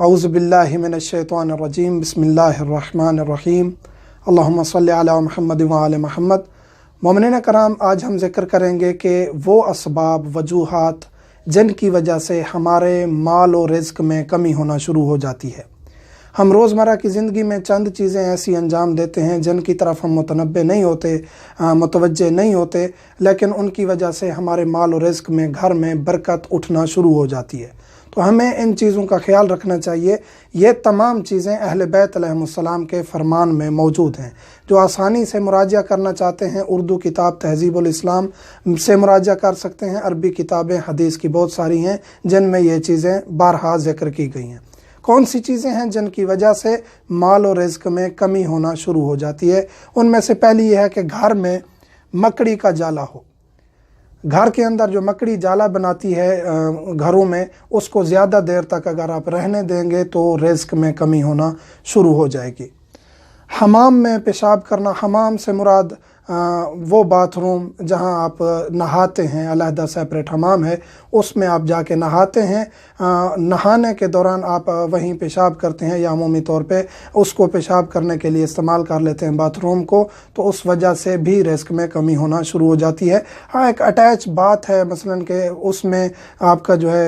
अऊज़ु बिल्लाहि मिनश्शैतानिर्रजीम बिस्मिल्लाहिर्रहमानिर्रहीम अल्लाहुम्मा सल्लि अला मुहम्मद व आले मुहम्मद। मोमिनीन कराम, आज हम जिक्र करेंगे कि वो असबाब वजूहात जिनकी वजह से हमारे माल और रिज़्क में कमी होना शुरू हो जाती है। हम रोज़मर्रा की ज़िंदगी में चंद चीज़ें ऐसी अंजाम देते हैं जिनकी तरफ हम मुतनब्बे नहीं होते, मुतवज्जे नहीं होते, लेकिन उनकी वजह से हमारे माल और रिज़्क में, घर में बरकत उठना शुरू हो जाती है। तो हमें इन चीज़ों का ख्याल रखना चाहिए। ये तमाम चीज़ें अहले बैत अलैहिमुस्सलाम के फरमान में मौजूद हैं। जो आसानी से मुराजा करना चाहते हैं, उर्दू किताब तहज़ीबुल इस्लाम से मुराजा कर सकते हैं। अरबी किताबें हदीस की बहुत सारी हैं जिनमें ये चीज़ें बारहा ज़िक्र की गई हैं। कौन सी चीज़ें हैं जिनकी वजह से माल और रिज़्क में कमी होना शुरू हो जाती है? उनमें से पहली यह है कि घर में मकड़ी का जाला हो। घर के अंदर जो मकड़ी जाला बनाती है घरों में, उसको ज़्यादा देर तक अगर आप रहने देंगे तो रिज़्क में कमी होना शुरू हो जाएगी। हमाम में पेशाब करना, हमाम से मुराद वो बाथरूम जहां आप नहाते हैं, अलहदा सेपरेट हमाम है, उसमें आप जाके नहाते हैं। नहाने के दौरान आप वहीं पेशाब करते हैं या अमूमी तौर पे उसको पेशाब करने के लिए इस्तेमाल कर लेते हैं बाथरूम को, तो उस वजह से भी रिस्क में कमी होना शुरू हो जाती है। हाँ, एक अटैच बात है, मसलन के उसमें आपका जो है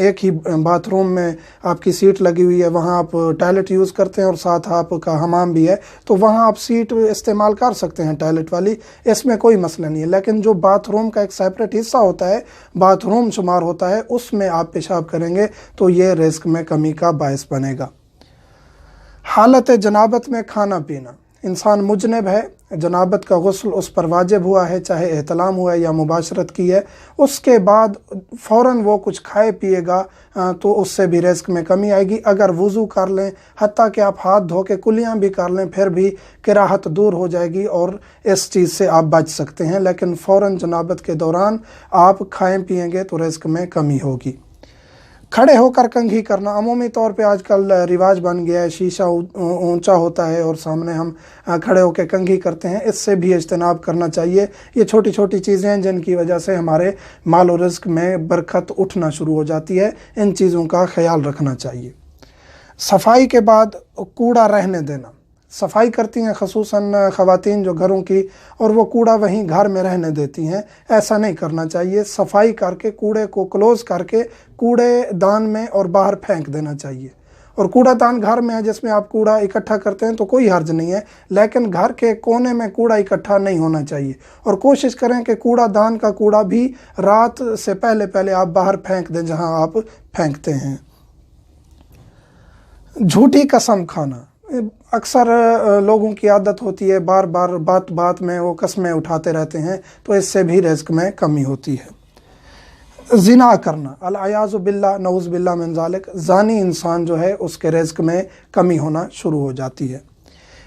एक ही बाथरूम में आपकी सीट लगी हुई है, वहाँ आप टॉयलेट यूज़ करते हैं और साथ आपका हमाम भी है, तो वहाँ आप सीट इस्तेमाल कर सकते हैं टॉयलेट वाली, इसमें कोई मसला नहीं है। लेकिन जो बाथरूम का एक सेपरेट हिस्सा होता है, बाथरूम शुमार होता है, उसमें आप पेशाब करेंगे तो ये रिस्क में कमी का बायस बनेगा। हालत जनाबत में खाना पीना, इंसान मुजनब है, जनाबत का गुस्ल उस पर वाजिब हुआ है, चाहे एहतलाम हुआ है या मुबाशरत की है, उसके बाद फ़ौरन वो कुछ खाए पिएगा तो उससे भी रिस्क में कमी आएगी। अगर वज़ू कर लें, हत्ता कि आप हाथ धो के कुलियाँ भी कर लें, फिर भी किराहत दूर हो जाएगी और इस चीज़ से आप बच सकते हैं। लेकिन फ़ौरन जनाबत के दौरान आप खाएँ पिएंगे तो रिस्क में कमी होगी। खड़े होकर कंघी करना, अमूमी तौर पे आजकल रिवाज बन गया है, शीशा ऊंचा होता है और सामने हम खड़े होकर कंघी करते हैं, इससे भी इज्तनाब करना चाहिए। ये छोटी छोटी चीज़ें हैं जिनकी वजह से हमारे माल और रिज़्क में बरकत उठना शुरू हो जाती है। इन चीज़ों का ख्याल रखना चाहिए। सफाई के बाद कूड़ा रहने देना, सफाई करती हैं ख़ुसूसन ख़वातीन जो घरों की, और वो कूड़ा वहीं घर में रहने देती हैं, ऐसा नहीं करना चाहिए। सफाई करके कूड़े को क्लोज़ करके कूड़े दान में और बाहर फेंक देना चाहिए। और कूड़ा दान घर में है जिसमें आप कूड़ा इकट्ठा करते हैं तो कोई हर्ज नहीं है, लेकिन घर के कोने में कूड़ा इकट्ठा नहीं होना चाहिए। और कोशिश करें कि कूड़ा दान का कूड़ा भी रात से पहले पहले आप बाहर फेंक दें जहां आप फेंकते हैं। झूठी कसम खाना, अक्सर लोगों की आदत होती है, बार बार बात बात में वो कस्में उठाते रहते हैं, तो इससे भी रिस्क में कमी होती है। ज़िना करना, अल-अयाज़ु बिल्लाह, नऊज़ बिल्लाह मिन ज़ालिक, ज़ानी इंसान जो है उसके रिस्क में कमी होना शुरू हो जाती है।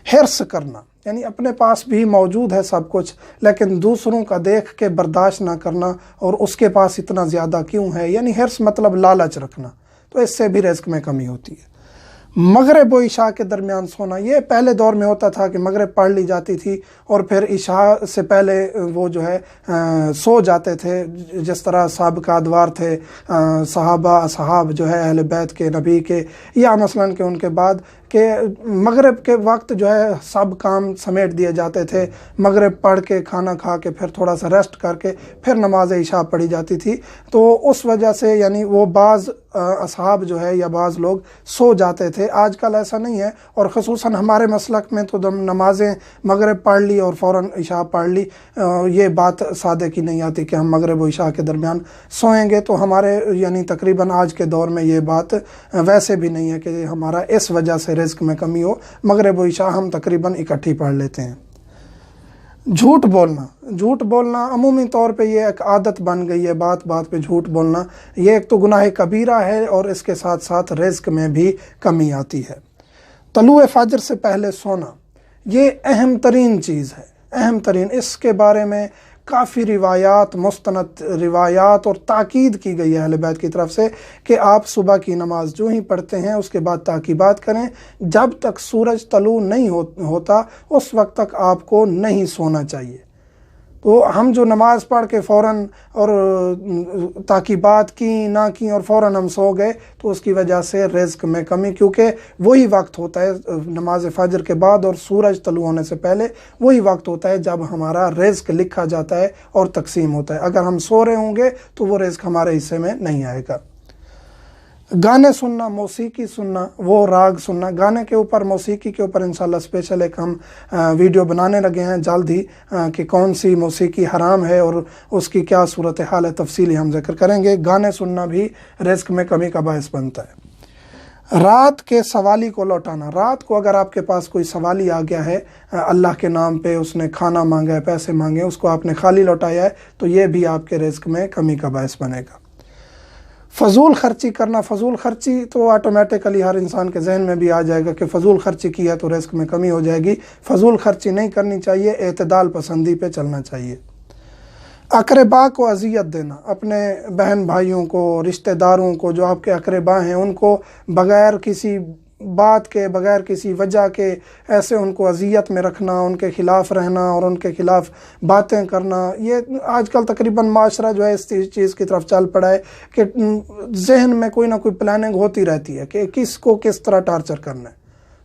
हिर्स करना, यानी अपने पास भी मौजूद है सब कुछ, लेकिन दूसरों का देख के बर्दाश्त ना करना और उसके पास इतना ज़्यादा क्यों है, यानी हिर्स मतलब लालच रखना, तो इससे भी रिस्क में कमी होती है। मगरिब और इशा के दरमियान सोना, ये पहले दौर में होता था कि मगरिब पढ़ ली जाती थी और फिर इशा से पहले वो जो है सो जाते थे, जिस तरह साबिक़ा अदवार थे, सहाबा असहाब जो है अहले बैत के, नबी के, या मसलन के उनके बाद कि मगरिब के वक्त जो है सब काम समेट दिए जाते थे। मगरिब पढ़ के खाना खा के फिर थोड़ा सा रेस्ट करके फिर नमाज इशा पढ़ी जाती थी, तो उस वजह से यानी वो बाज़ असहाब जो है या बाज़ लोग सो जाते थे। आजकल ऐसा नहीं है, और ख़ुसूसन हमारे मसलक में तो नमाज़ें मगरिब पढ़ ली और फ़ौरन इशा पढ़ ली, ये बात सादे की नहीं आती कि हम मगरिब और इशा के दरमियान सोएंगे। तो हमारे यानी तकरीबन आज के दौर में ये बात वैसे भी नहीं है कि हमारा इस वजह से रिस्क में कमी हो, मगरिब और इशा हम तकरीबन इकट्ठी पढ़ लेते हैं। झूठ बोलना, झूठ बोलना अमूमी तौर पे ये एक आदत बन गई है, बात बात पे झूठ बोलना, ये एक तो गुनाह कबीरा है और इसके साथ साथ रिस्क में भी कमी आती है। तलुए फजर से पहले सोना, ये अहम तरीन चीज़ है, अहम तरीन। इसके बारे में काफ़ी रिवायात, मुस्तनद रिवायात और ताकीद की गई है अहले बैत की तरफ से कि आप सुबह की नमाज जो ही पढ़ते हैं उसके बाद ताकीबात करें, जब तक सूरज तलू नहीं होता उस वक्त तक आपको नहीं सोना चाहिए। تو ہم جو نماز پڑھ کے فوراً اور تعقیبات کی نہ کی اور فوراً ہم سو گئے تو اس کی وجہ سے رزق میں کمی، کیونکہ وہی وقت ہوتا ہے نماز فجر کے بعد اور سورج طلوع ہونے سے پہلے، وہی وقت ہوتا ہے جب ہمارا رزق لکھا جاتا ہے اور تقسیم ہوتا ہے۔ اگر ہم سو رہے ہوں گے تو وہ رزق ہمارے حصے میں نہیں آئے گا۔ گانے سننا، موسیقی سننا، وہ راگ سننا، گانے کے اوپر، موسیقی کے اوپر انشاءاللہ اسپیشل ایک ہم ویڈیو بنانے لگے ہیں جلد ہی کہ کون سی موسیقی حرام ہے اور اس کی کیا صورتحال ہے، تفصیلی ہم ذکر کریں گے۔ گانے سننا بھی رزق میں کمی کا باعث بنتا ہے۔ رات کے سوالی کو لوٹانا، رات کو اگر آپ کے پاس کوئی سوالی آ گیا ہے اللہ کے نام پہ، اس نے کھانا مانگا ہے، پیسے مانگے، اس کو آپ نے خالی لوٹایا ہے تو یہ بھی آپ کے رزق میں کمی کا باعث بنے گا۔ فضول خرچی کرنا، فضول خرچی تو آٹومیٹکلی ہر انسان کے ذہن میں بھی آ جائے گا کہ فضول خرچی کی ہے تو رزق میں کمی ہو جائے گی۔ فضول خرچی نہیں کرنی چاہیے، اعتدال پسندی پہ چلنا چاہیے۔ اقربا کو اذیت دینا، اپنے بہن بھائیوں کو، رشتہ داروں کو جو آپ کے اقربا ہیں، ان کو بغیر کسی بات کے، بغیر کسی وجہ کے ایسے ان کو اذیت میں رکھنا، ان کے خلاف رہنا اور ان کے خلاف باتیں کرنا، یہ آج کل تقریباً معاشرہ جو ہے اس چیز کی طرف چل پڑا ہے کہ ذہن میں کوئی نہ کوئی پلاننگ ہوتی رہتی ہے کہ کس کو کس طرح ٹارچر کرنا ہے،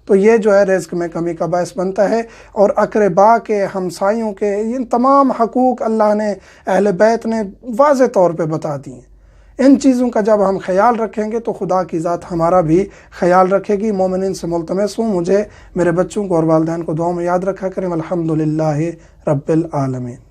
تو یہ جو ہے رزق میں کمی کا باعث بنتا ہے۔ اور اقربا کے، ہمسایوں کے، ان تمام حقوق اللہ نے، اہل بیت نے واضح طور پہ بتا دی ہیں۔ ان چیزوں کا جب ہم خیال رکھیں گے تو خدا کی ذات ہمارا بھی خیال رکھے گی۔ مومنین سے ملتمس ہوں مجھے، میرے بچوں کو اور والدین کو دعاؤں میں یاد رکھا کریں۔ الحمدللہ رب العالمین۔